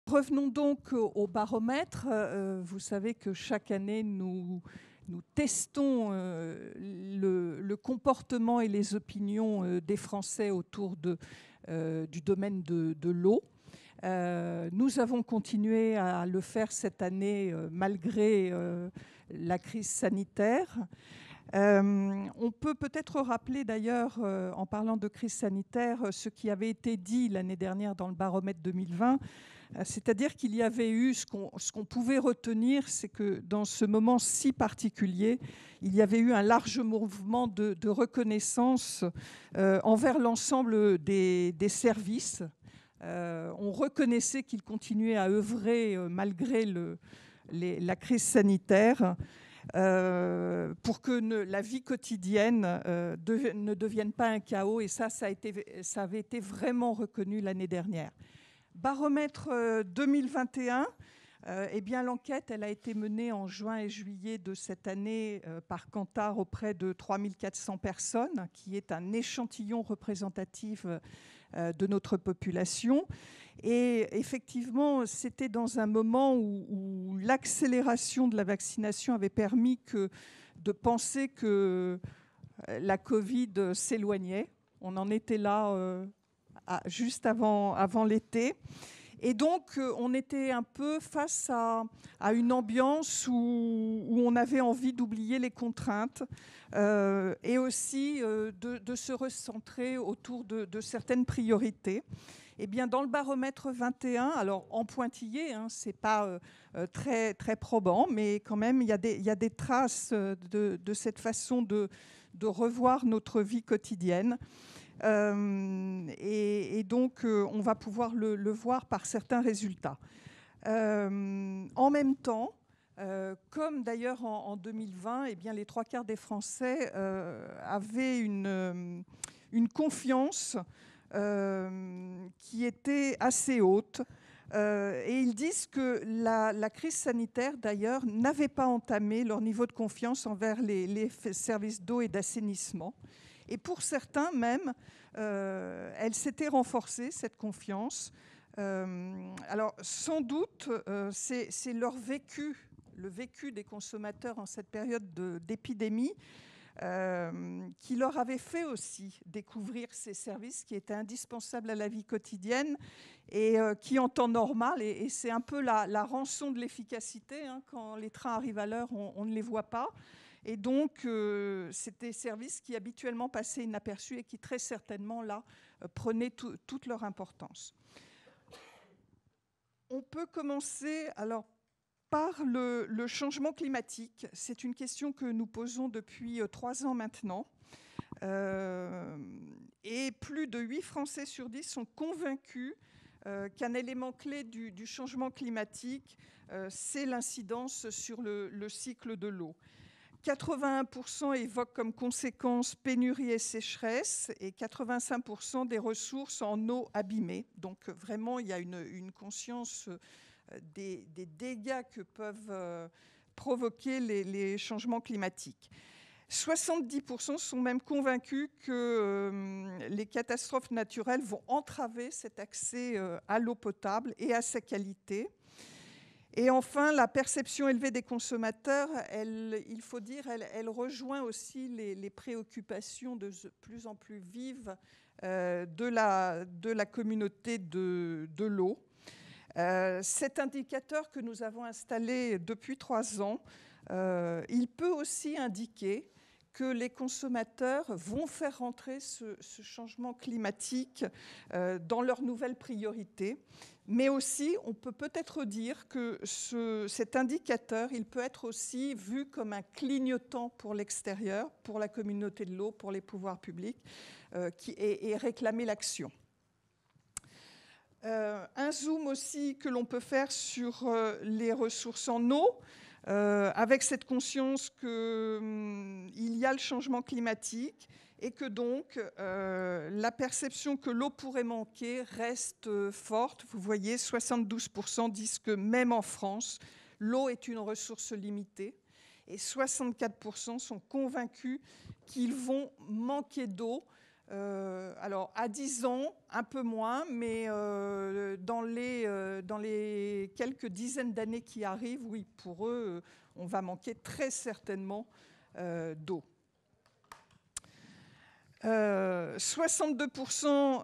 Revenons donc au baromètre. Vous savez que chaque année, nous testons le comportement et les opinions des Français autour du domaine de l'eau. Nous avons continué à le faire cette année malgré la crise sanitaire. On peut peut-être rappeler d'ailleurs, en parlant de crise sanitaire, ce qui avait été dit l'année dernière dans le baromètre 2020. C'est-à-dire qu'il y avait eu, ce qu'on pouvait retenir, c'est que dans ce moment si particulier, il y avait eu un large mouvement de reconnaissance envers l'ensemble des services. On reconnaissait qu'ils continuaient à œuvrer malgré la crise sanitaire pour que la vie quotidienne ne devienne pas un chaos. Et ça avait été vraiment reconnu l'année dernière. Baromètre 2021, eh bien, l'enquête elle a été menée en juin et juillet de cette année par Kantar auprès de 3400 personnes, qui est un échantillon représentatif de notre population. Et effectivement, c'était dans un moment où l'accélération de la vaccination avait permis de penser que la Covid s'éloignait. On en était là juste avant l'été. Et donc, on était un peu face à une ambiance où on avait envie d'oublier les contraintes et aussi de se recentrer autour de certaines priorités. Eh bien, dans le baromètre 21, alors en pointillé, ce n'est pas très, très probant, mais quand même, il y a des traces de cette façon de revoir notre vie quotidienne. Et donc, on va pouvoir le voir par certains résultats. En même temps, comme d'ailleurs en 2020, eh bien, les 3/4 des Français avaient une confiance qui était assez haute. Et ils disent que la crise sanitaire, d'ailleurs, n'avait pas entamé leur niveau de confiance envers les services d'eau et d'assainissement. Et pour certains même, elle s'était renforcée, cette confiance. Alors, sans doute, c'est leur vécu, le vécu des consommateurs en cette période d'épidémie, qui leur avait fait aussi découvrir ces services qui étaient indispensables à la vie quotidienne et qui, en temps normal, et c'est un peu la rançon de l'efficacité, quand les trains arrivent à l'heure, on ne les voit pas. Et donc, c'est des services qui habituellement passaient inaperçus et qui très certainement, là, prenaient toute leur importance. On peut commencer alors, par le changement climatique. C'est une question que nous posons depuis 3 ans maintenant. Et plus de 8 Français sur 10 sont convaincus qu'un élément clé du changement climatique, c'est l'incidence sur le cycle de l'eau. 81% évoquent comme conséquence pénurie et sécheresse et 85% des ressources en eau abîmées. Donc vraiment, il y a une conscience des dégâts que peuvent provoquer les changements climatiques. 70% sont même convaincus que les catastrophes naturelles vont entraver cet accès à l'eau potable et à sa qualité. Et enfin, la perception élevée des consommateurs, il faut dire, elle rejoint aussi les préoccupations de plus en plus vives de la communauté de l'eau. Cet indicateur que nous avons installé depuis 3 ans, il peut aussi indiquer que les consommateurs vont faire rentrer ce changement climatique dans leurs nouvelles priorités. Mais aussi, on peut peut-être dire que cet indicateur, il peut être aussi vu comme un clignotant pour l'extérieur, pour la communauté de l'eau, pour les pouvoirs publics, et réclamer l'action. Un zoom aussi que l'on peut faire sur les ressources en eau, avec cette conscience qu'il y a le changement climatique et que donc la perception que l'eau pourrait manquer reste forte. Vous voyez, 72% disent que même en France, l'eau est une ressource limitée et 64% sont convaincus qu'ils vont manquer d'eau Alors, à 10 ans, un peu moins, mais dans les quelques dizaines d'années qui arrivent, oui, pour eux, on va manquer très certainement d'eau. 62%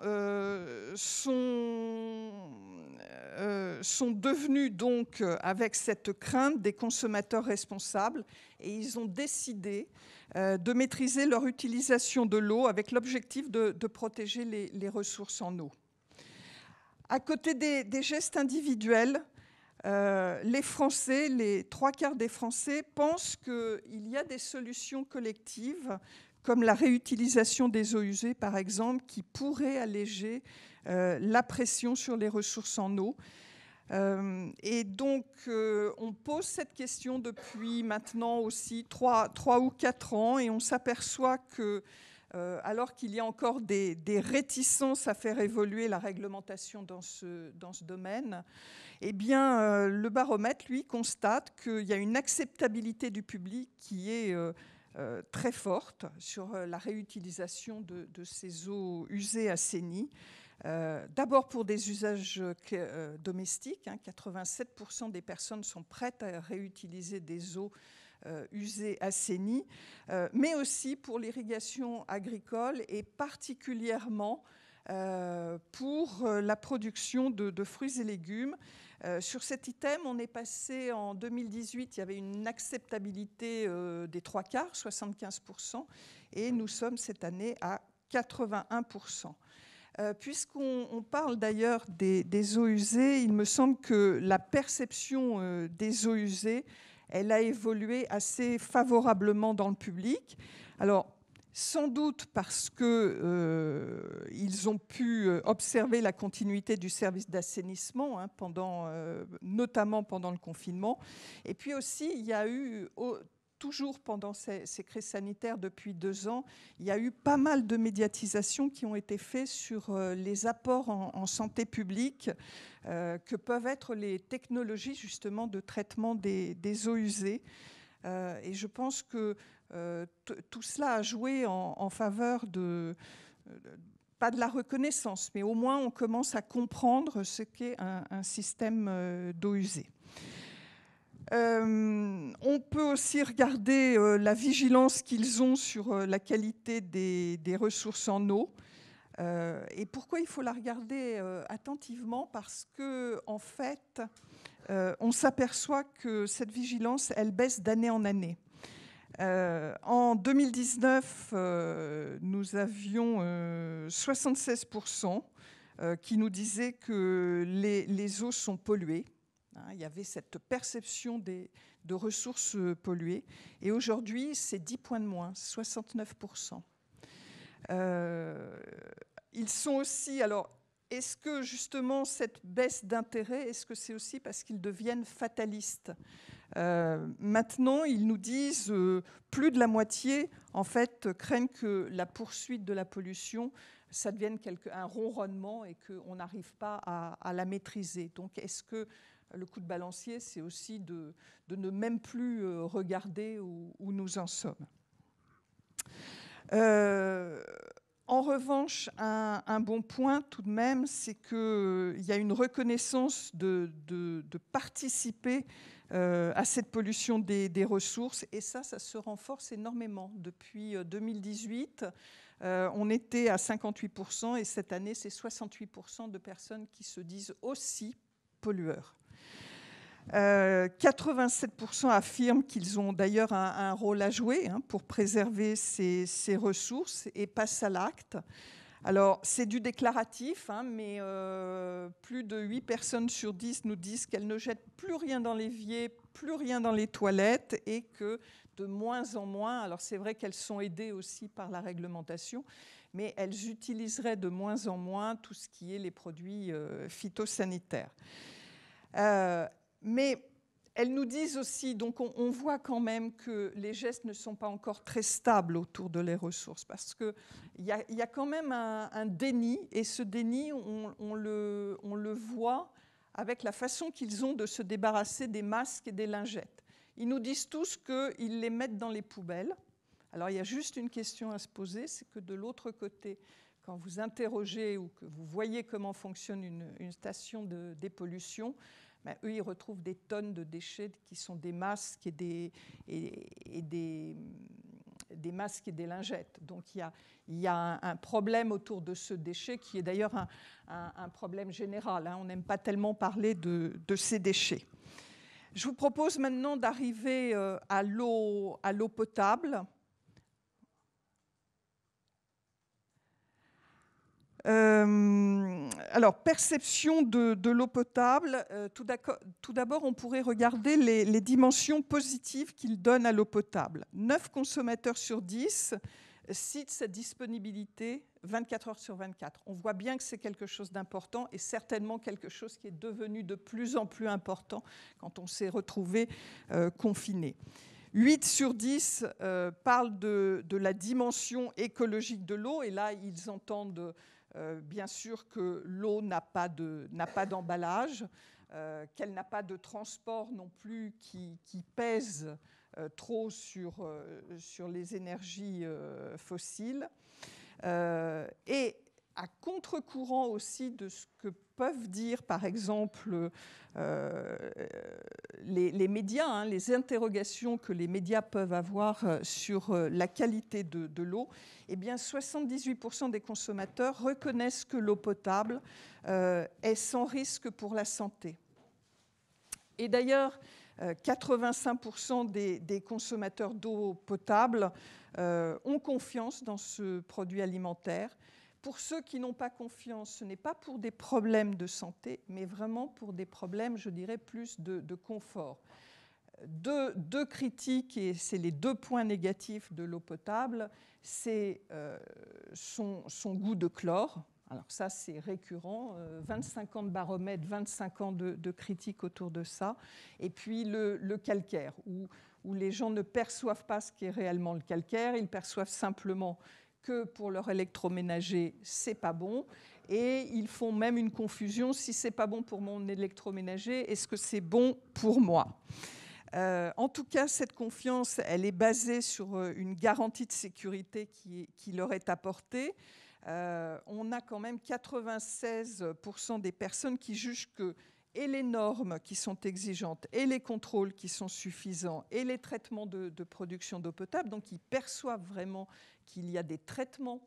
sont devenus donc, avec cette crainte, des consommateurs responsables, et ils ont décidé de maîtriser leur utilisation de l'eau avec l'objectif de protéger les ressources en eau. À côté des gestes individuels, les Français, les 3/4 des Français, pensent qu'il y a des solutions collectives, comme la réutilisation des eaux usées, par exemple, qui pourraient alléger la pression sur les ressources en eau. Et donc, on pose cette question depuis maintenant aussi 3 ou 4 ans, et on s'aperçoit que, alors qu'il y a encore des réticences à faire évoluer la réglementation dans ce domaine, eh bien, le baromètre, lui, constate qu'il y a une acceptabilité du public qui est très forte sur la réutilisation de ces eaux usées assainies. D'abord pour des usages domestiques, 87% des personnes sont prêtes à réutiliser des eaux usées assainies, mais aussi pour l'irrigation agricole et particulièrement pour la production de fruits et légumes. Sur cet item, on est passé en 2018, il y avait une acceptabilité des 3/4, 75%, et nous sommes cette année à 81%. Puisqu'on parle d'ailleurs des eaux usées, il me semble que la perception des eaux usées, elle a évolué assez favorablement dans le public. Alors, sans doute parce qu'ils ont pu observer la continuité du service d'assainissement, notamment pendant le confinement. Et puis aussi, il y a eu, toujours pendant ces crises sanitaires depuis 2 ans, il y a eu pas mal de médiatisation qui ont été faites sur les apports en santé publique que peuvent être les technologies justement de traitement des eaux usées. Et je pense que tout cela a joué en faveur pas de la reconnaissance, mais au moins on commence à comprendre ce qu'est un système d'eau usée. On peut aussi regarder la vigilance qu'ils ont sur la qualité des ressources en eau. Et pourquoi il faut la regarder attentivement? Parce qu'en fait, on s'aperçoit que cette vigilance, elle baisse d'année en année. En 2019, nous avions 76% qui nous disaient que les eaux sont polluées. Il y avait cette perception de ressources polluées. Et aujourd'hui, c'est 10 points de moins, 69%. Ils sont aussi... Alors, est-ce que justement cette baisse d'intérêt, est-ce que c'est aussi parce qu'ils deviennent fatalistes ? Maintenant, ils nous disent plus de la moitié, en fait, craignent que la poursuite de la pollution, ça devienne un ronronnement et qu'on n'arrive pas à la maîtriser. Donc, est-ce que le coup de balancier, c'est aussi de ne même plus regarder où nous en sommes. En revanche, un bon point tout de même, c'est qu'il y a une reconnaissance de participer à cette pollution des ressources, et ça se renforce énormément. Depuis 2018, on était à 58%, et cette année, c'est 68% de personnes qui se disent aussi pollueurs. 87% affirment qu'ils ont d'ailleurs un rôle à jouer pour préserver ces ressources et passent à l'acte. Alors, c'est du déclaratif, mais plus de 8 personnes sur 10 nous disent qu'elles ne jettent plus rien dans l'évier, plus rien dans les toilettes, et que de moins en moins, alors c'est vrai qu'elles sont aidées aussi par la réglementation, mais elles utiliseraient de moins en moins tout ce qui est les produits phytosanitaires. Mais elles nous disent aussi, donc on voit quand même que les gestes ne sont pas encore très stables autour de les ressources, parce qu'il y a quand même un déni, et ce déni, on le voit avec la façon qu'ils ont de se débarrasser des masques et des lingettes. Ils nous disent tous qu'ils les mettent dans les poubelles. Alors il y a juste une question à se poser, c'est que de l'autre côté quand vous interrogez ou que vous voyez comment fonctionne une station de dépollution, ben, eux, ils retrouvent des tonnes de déchets qui sont des masques et des masques et des lingettes. Donc il y a un problème autour de ce déchet qui est d'ailleurs un problème général. Hein. On n'aime pas tellement parler de ces déchets. Je vous propose maintenant d'arriver à l'eau potable. Alors, perception de l'eau potable. Tout d'abord, on pourrait regarder les dimensions positives qu'il donne à l'eau potable. 9 consommateurs sur 10 citent cette disponibilité 24 heures sur 24. On voit bien que c'est quelque chose d'important et certainement quelque chose qui est devenu de plus en plus important quand on s'est retrouvé confiné. 8 sur 10 parlent de la dimension écologique de l'eau et là, ils entendent bien sûr que l'eau n'a pas d'emballage, qu'elle n'a pas de transport non plus qui pèse trop sur les énergies fossiles. Et à contre-courant aussi de ce que peuvent dire, par exemple, les médias, hein, les interrogations que les médias peuvent avoir sur la qualité de l'eau, eh bien 78% des consommateurs reconnaissent que l'eau potable est sans risque pour la santé. Et d'ailleurs, 85% des consommateurs d'eau potable ont confiance dans ce produit alimentaire. Pour ceux qui n'ont pas confiance, ce n'est pas pour des problèmes de santé, mais vraiment pour des problèmes, je dirais, plus de confort. Deux critiques, et c'est les 2 points négatifs de l'eau potable, c'est son goût de chlore. Alors ça, c'est récurrent, 25 ans de baromètre, 25 ans de critiques autour de ça. Et puis le calcaire, où les gens ne perçoivent pas ce qu'est réellement le calcaire, ils perçoivent simplement que pour leur électroménager, c'est pas bon. Et ils font même une confusion, si c'est pas bon pour mon électroménager, est-ce que c'est bon pour moi ? En tout cas, cette confiance, elle est basée sur une garantie de sécurité qui leur est apportée. On a quand même 96% des personnes qui jugent que et les normes qui sont exigeantes, et les contrôles qui sont suffisants, et les traitements de production d'eau potable, donc ils perçoivent vraiment qu'il y a des traitements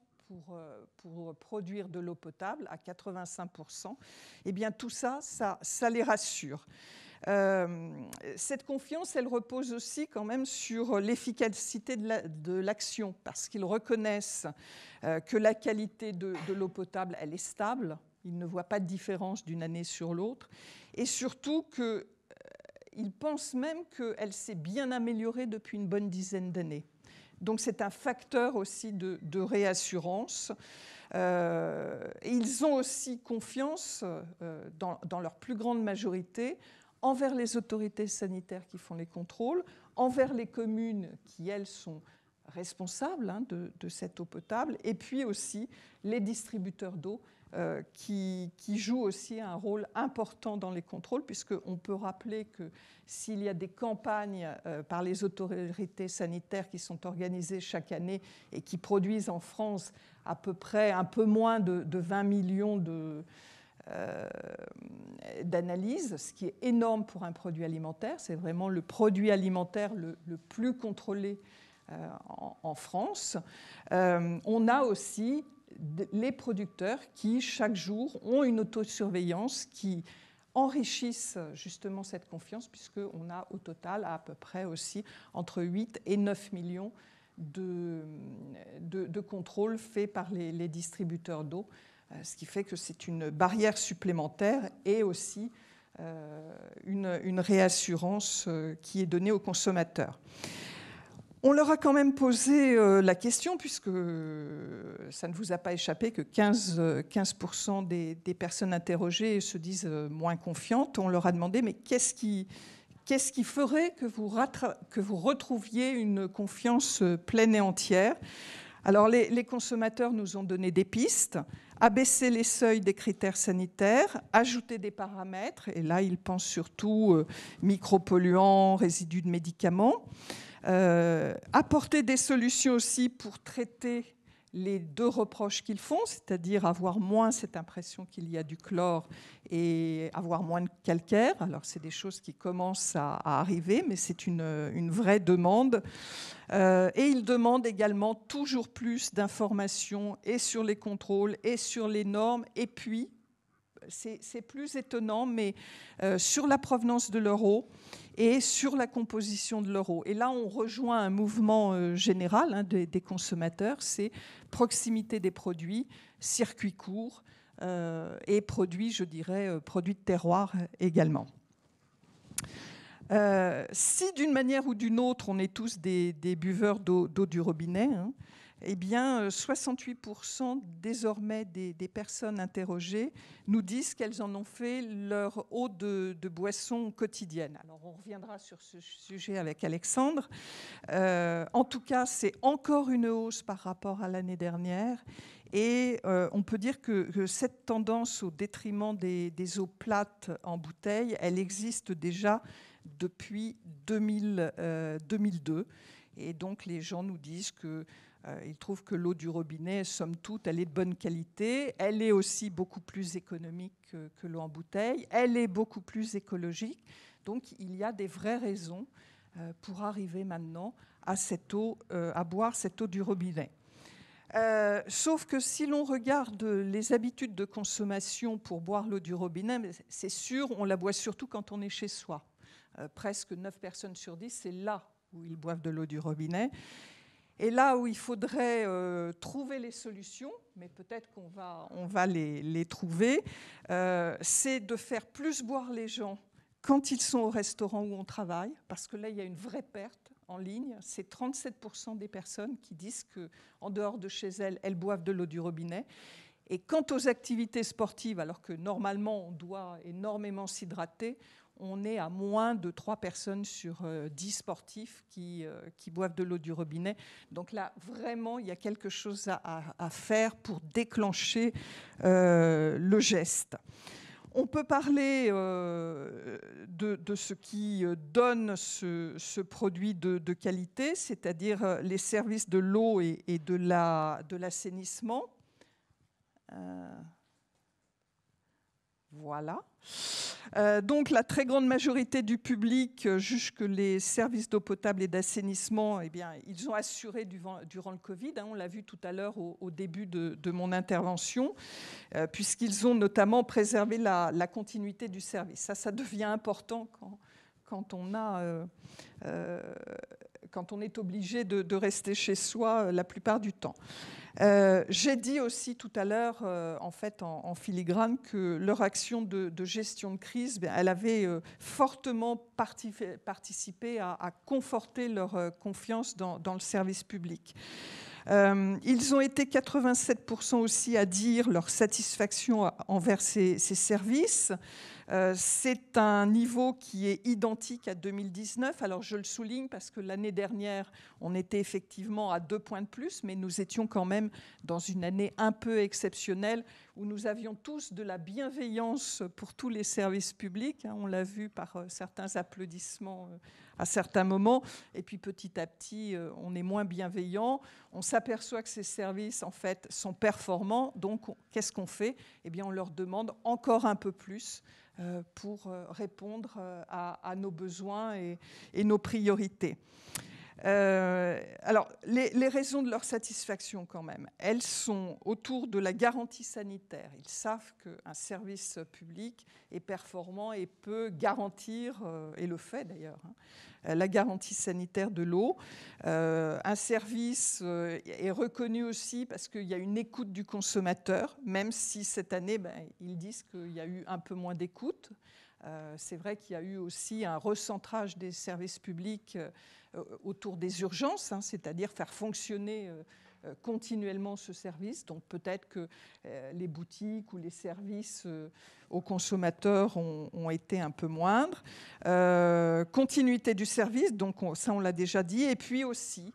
pour produire de l'eau potable à 85%, eh bien tout ça les rassure. Cette confiance, elle repose aussi quand même sur l'efficacité de l'action, parce qu'ils reconnaissent que la qualité de l'eau potable, elle est stable. Ils ne voient pas de différence d'une année sur l'autre. Et surtout qu'ils pensent même qu'elle s'est bien améliorée depuis une bonne dizaine d'années. Donc c'est un facteur aussi de réassurance. Ils ont aussi confiance, dans leur plus grande majorité, envers les autorités sanitaires qui font les contrôles, envers les communes qui, elles, sont responsables de cette eau potable, et puis aussi les distributeurs d'eau qui jouent aussi un rôle important dans les contrôles, puisqu'on peut rappeler que s'il y a des campagnes par les autorités sanitaires qui sont organisées chaque année et qui produisent en France à peu près un peu moins de 20 millions d'analyses, ce qui est énorme pour un produit alimentaire. C'est vraiment le produit alimentaire le plus contrôlé en France. On a aussi les producteurs qui, chaque jour, ont une autosurveillance qui enrichissent justement cette confiance, puisqu'on a au total à peu près aussi entre 8 et 9 millions de contrôles faits par les distributeurs d'eau, ce qui fait que c'est une barrière supplémentaire et aussi une réassurance qui est donnée aux consommateurs. On leur a quand même posé la question, puisque ça ne vous a pas échappé que 15% des personnes interrogées se disent moins confiantes. On leur a demandé, mais qu'est-ce qui ferait que vous retrouviez une confiance pleine et entière ? Alors les consommateurs nous ont donné des pistes: abaisser les seuils des critères sanitaires, ajouter des paramètres, et là ils pensent surtout micropolluants, résidus de médicaments, apporter des solutions aussi pour traiter les 2 reproches qu'ils font, c'est-à-dire avoir moins cette impression qu'il y a du chlore et avoir moins de calcaire. Alors, c'est des choses qui commencent à arriver, mais c'est une vraie demande. Et ils demandent également toujours plus d'informations et sur les contrôles et sur les normes. Et puis, c'est plus étonnant, mais sur la provenance de leur eau et sur la composition de leur eau. Et là, on rejoint un mouvement général des consommateurs, c'est proximité des produits, circuits courts et produits, je dirais, produits de terroir également. Si d'une manière ou d'une autre, on est tous des buveurs d'eau du robinet, eh bien, 68% désormais des personnes interrogées nous disent qu'elles en ont fait leur eau de boisson quotidienne. Alors, on reviendra sur ce sujet avec Alexandre. En tout cas, c'est encore une hausse par rapport à l'année dernière. Et on peut dire que cette tendance au détriment des eaux plates en bouteille, elle existe déjà depuis 2002. Et donc, les gens nous disent que ils trouvent que l'eau du robinet, somme toute, elle est de bonne qualité. Elle est aussi beaucoup plus économique que l'eau en bouteille. Elle est beaucoup plus écologique. Donc, il y a des vraies raisons pour arriver maintenant à boire cette eau du robinet. Sauf que si l'on regarde les habitudes de consommation pour boire l'eau du robinet, c'est sûr, on la boit surtout quand on est chez soi. Presque 9 personnes sur 10, c'est là où ils boivent de l'eau du robinet. Et là où il faudrait trouver les solutions, mais peut-être qu'on va les trouver, c'est de faire plus boire les gens quand ils sont au restaurant où on travaille, parce que là, il y a une vraie perte en ligne. C'est 37% des personnes qui disent qu'en dehors de chez elles, elles boivent de l'eau du robinet. Et quant aux activités sportives, alors que normalement, on doit énormément s'hydrater, on est à moins de 3 personnes sur 10 sportifs qui boivent de l'eau du robinet. Donc là, vraiment, il y a quelque chose à faire pour déclencher le geste. On peut parler de ce qui donne ce produit de qualité, c'est-à-dire les services de l'eau et de l'assainissement. Voilà. Donc la très grande majorité du public juge que les services d'eau potable et d'assainissement, eh bien, ils ont assuré durant le Covid, on l'a vu tout à l'heure au début de mon intervention, puisqu'ils ont notamment préservé la continuité du service. Ça devient important quand on est obligé de rester chez soi la plupart du temps. J'ai dit aussi tout à l'heure, en filigrane, que leur action de gestion de crise, elle avait fortement participé à conforter leur confiance dans le service public. Ils ont été 87% aussi à dire leur satisfaction envers ces services. C'est un niveau qui est identique à 2019. Alors je le souligne parce que l'année dernière, on était effectivement à 2 points de plus, mais nous étions quand même dans une année un peu exceptionnelle où nous avions tous de la bienveillance pour tous les services publics. On l'a vu par certains applaudissements à certains moments. Et puis petit à petit, on est moins bienveillant. On s'aperçoit que ces services, en fait, sont performants. Donc, qu'est-ce qu'on fait ? Eh bien, on leur demande encore un peu plus pour répondre à nos besoins et nos priorités. Alors, les raisons de leur satisfaction, quand même, elles sont autour de la garantie sanitaire. Ils savent qu'un service public est performant et peut garantir, et le fait d'ailleurs, la garantie sanitaire de l'eau. Un service est reconnu aussi parce qu'il y a une écoute du consommateur, même si cette année, ils disent qu'il y a eu un peu moins d'écoute. C'est vrai qu'il y a eu aussi un recentrage des services publics autour des urgences, c'est-à-dire faire fonctionner continuellement ce service. Donc peut-être que les boutiques ou les services aux consommateurs ont été un peu moindres. Continuité du service, donc ça on l'a déjà dit. Et puis aussi,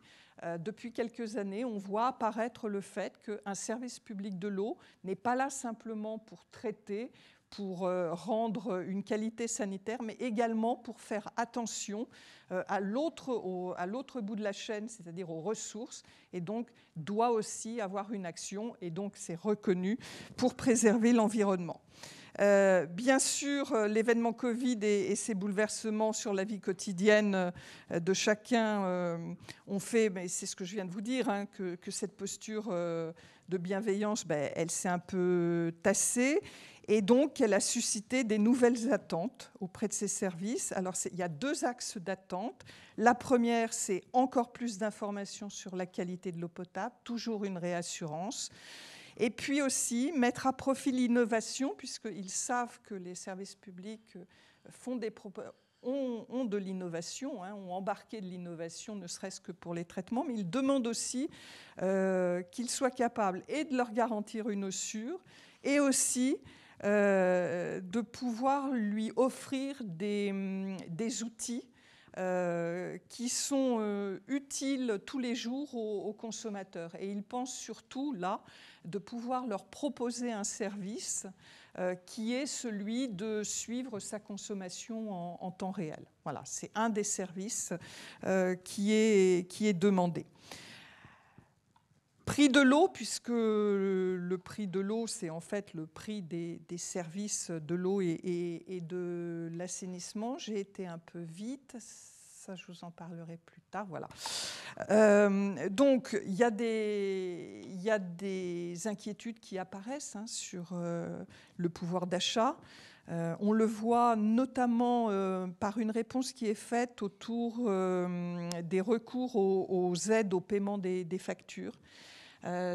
depuis quelques années, on voit apparaître le fait qu'un service public de l'eau n'est pas là simplement pour traiter, pour rendre une qualité sanitaire, mais également pour faire attention à l'autre bout de la chaîne, c'est-à-dire aux ressources, et donc doit aussi avoir une action, et donc c'est reconnu pour préserver l'environnement. Bien sûr, l'événement Covid et ses bouleversements sur la vie quotidienne de chacun ont fait, mais c'est ce que je viens de vous dire, hein, que cette posture de bienveillance, elle s'est un peu tassée. Et donc, elle a suscité des nouvelles attentes auprès de ces services. Alors, il y a 2 axes d'attente. La première, c'est encore plus d'informations sur la qualité de l'eau potable, toujours une réassurance. Et puis aussi, mettre à profit l'innovation, puisqu'ils savent que les services publics ont de l'innovation, hein, ont embarqué de l'innovation, ne serait-ce que pour les traitements, mais ils demandent aussi qu'ils soient capables et de leur garantir une eau sûre, et aussi de pouvoir lui offrir des outils qui sont utiles tous les jours aux consommateurs. Et ils pensent surtout, là, de pouvoir leur proposer un service qui est celui de suivre sa consommation en temps réel. Voilà, c'est un des services qui est demandé. Prix de l'eau, puisque le prix de l'eau, c'est en fait le prix des services de l'eau et de l'assainissement. J'ai été un peu vite, ça je vous en parlerai plus tard. Voilà. Donc, il y a des inquiétudes qui apparaissent sur le pouvoir d'achat. On le voit notamment par une réponse qui est faite autour des recours aux aides au paiement des factures.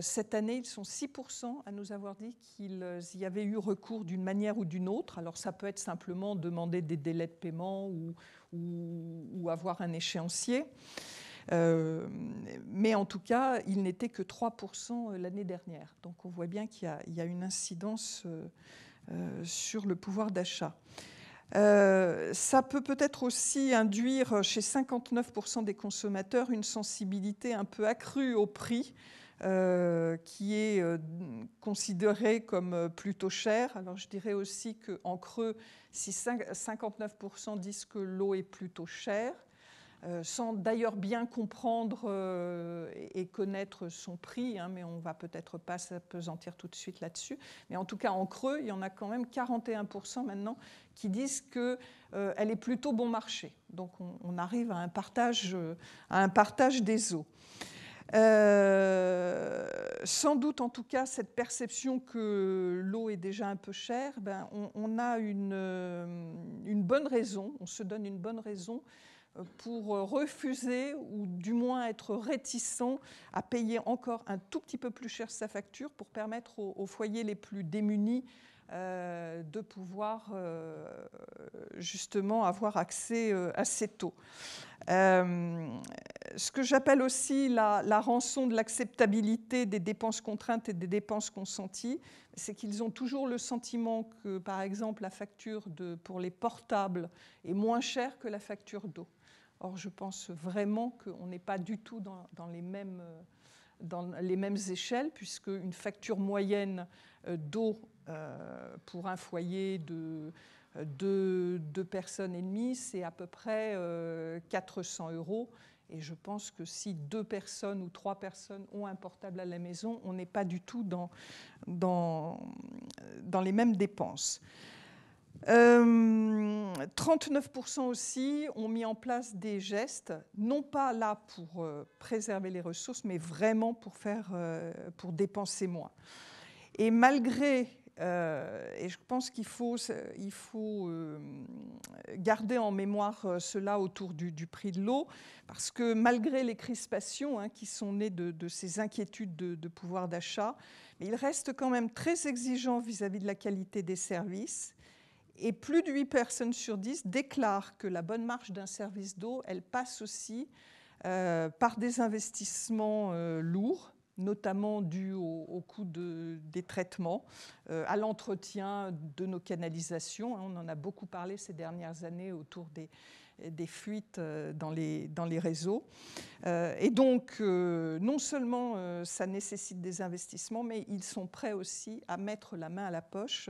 Cette année, ils sont 6% à nous avoir dit qu'ils y avaient eu recours d'une manière ou d'une autre. Alors ça peut être simplement demander des délais de paiement ou avoir un échéancier. Mais en tout cas, il n'était que 3% l'année dernière. Donc on voit bien qu'il y a une incidence sur le pouvoir d'achat. Ça peut peut-être aussi induire chez 59% des consommateurs une sensibilité un peu accrue au prix, qui est considéré comme plutôt cher. Alors je dirais aussi qu'en creux, si 59% disent que l'eau est plutôt chère, sans d'ailleurs bien comprendre et connaître son prix, hein, mais on ne va peut-être pas s'appesantir tout de suite là-dessus. Mais en tout cas, en creux, il y en a quand même 41% maintenant qui disent qu'elle est plutôt bon marché. Donc on arrive à un partage des eaux. Sans doute, en tout cas, cette perception que l'eau est déjà un peu chère, on a une bonne raison, on se donne une bonne raison pour refuser ou du moins être réticent à payer encore un tout petit peu plus cher sa facture pour permettre aux foyers les plus démunis de pouvoir justement avoir accès à cette eau. Ce que j'appelle aussi la rançon de l'acceptabilité des dépenses contraintes et des dépenses consenties, c'est qu'ils ont toujours le sentiment que, par exemple, la facture pour les portables est moins chère que la facture d'eau. Or, je pense vraiment qu'on n'est pas du tout dans les mêmes échelles, puisque une facture moyenne d'eau pour un foyer de 2 personnes et demie, c'est à peu près 400 €. Et je pense que si 2 personnes ou 3 personnes ont un portable à la maison, on n'est pas du tout dans les mêmes dépenses. 39% aussi ont mis en place des gestes, non pas là pour préserver les ressources, mais vraiment pour dépenser moins. Et malgré, et je pense qu'il faut garder en mémoire cela autour du prix de l'eau, parce que malgré les crispations qui sont nées de ces inquiétudes de pouvoir d'achat, il reste quand même très exigeant vis-à-vis de la qualité des services. Et plus de 8 personnes sur 10 déclarent que la bonne marche d'un service d'eau, elle passe aussi par des investissements lourds, notamment dû au coût des traitements, à l'entretien de nos canalisations. On en a beaucoup parlé ces dernières années autour des fuites dans les réseaux. Et donc, non seulement ça nécessite des investissements, mais ils sont prêts aussi à mettre la main à la poche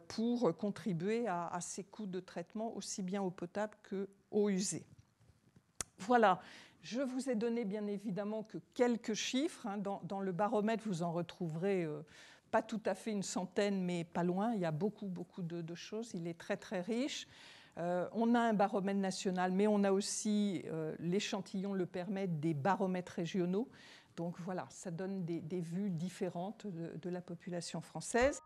pour contribuer à ces coûts de traitement, aussi bien eau potable qu'eau usée. Voilà, je vous ai donné bien évidemment que quelques chiffres. Dans le baromètre, vous en retrouverez pas tout à fait une centaine, mais pas loin. Il y a beaucoup de choses. Il est très, très riche. On a un baromètre national, mais on a aussi, l'échantillon le permet, des baromètres régionaux. Donc voilà, ça donne des vues différentes de la population française.